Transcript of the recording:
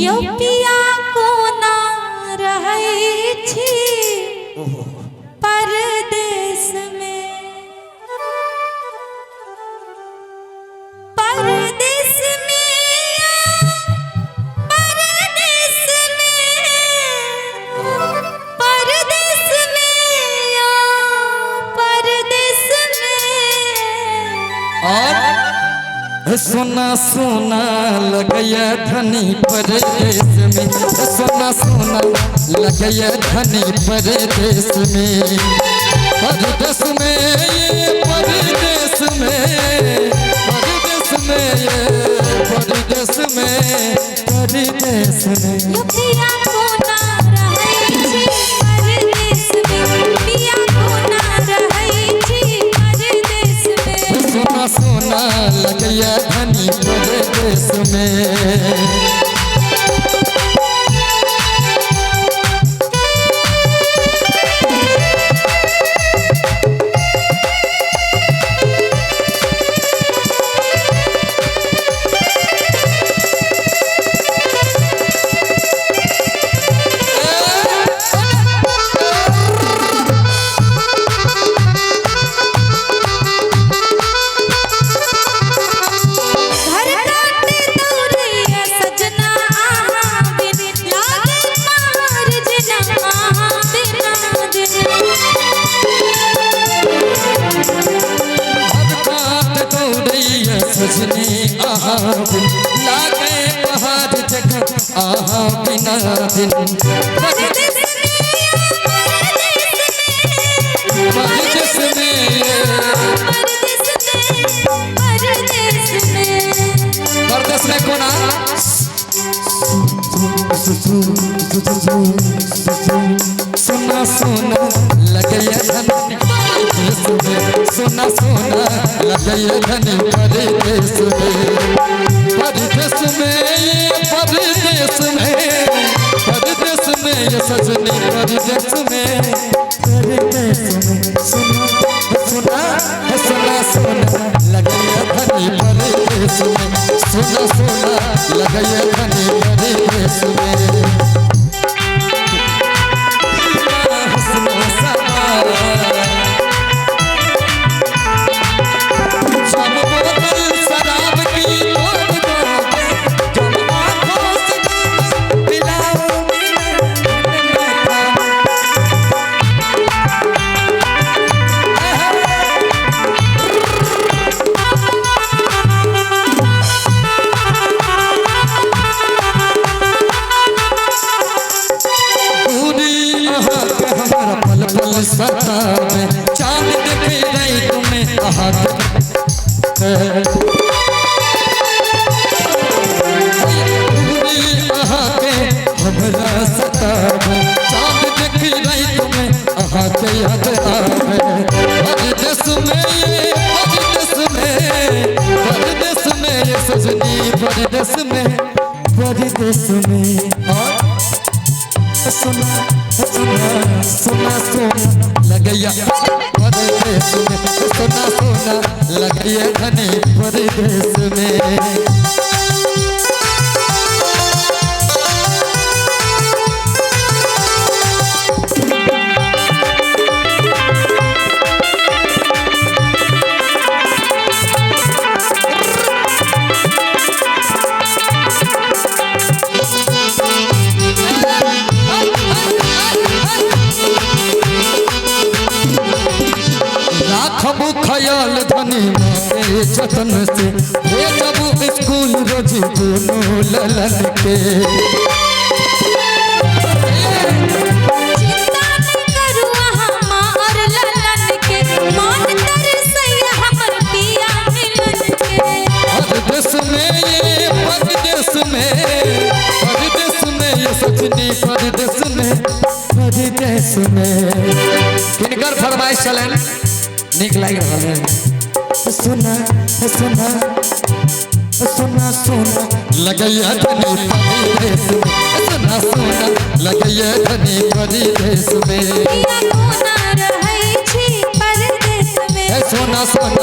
पिया कोना रहै छी परदेश में, परदेश में, परदेश में, परदेश में, परदेश में। और सोना सोना लगया धनी परदेश में, सोना सोना लगया धनी परदेश में, परदेश में ये परदेश में, परदेश में ये परदेश में, परदेश में। पिया कोना रहै छी परदेश में, पिया कोना रहै छी परदेश में। सोना सोना लगया धनी परदेश में। सजनी आहा दिन लागे पहाड़ जगह आहा बिना दिन, परदेश में परदेश में कोना सोना सोना लगया धनी परदेश में, सोना सोना लगया धनी परदेश में, परदेश में ये परदेश में, परदेश में ये सजनी परदेश में, परदेश में। सोना सोना सोना सोना लगया धनी परदेश में, सोना सोना लगया धनी परदेश में। सता में चांद देखे नहीं तुम्हें आहा के हमरा सता में चांद देखे नहीं तुम्हें आहा के याद आवे, परदेश में ये परदेश में, परदेश में ये सजनी परदेश में, परदेश में। और सोना सोना सोना सोना लगया परदेश में, सोना सोना लगया धनी परदेश में। राखबू ख्याल धनी मारे जतन से, भेजबू स्कूल रोज दोनों ललन के, चिंता न करू हमार ललन के, मान तरसैया हमर पिया मिलन के। परदेश में ये परदेश में, परदेश में ये सजनी परदेश में, परदेश में। किनकर फरमाइश चलन निक लाग रहा है। सोना सोना सोना सोना लगया धनी परदेश में, सोना सोना लगया धनी परदेश में, पिया कोना रहै छी परदेश में, सोना सोना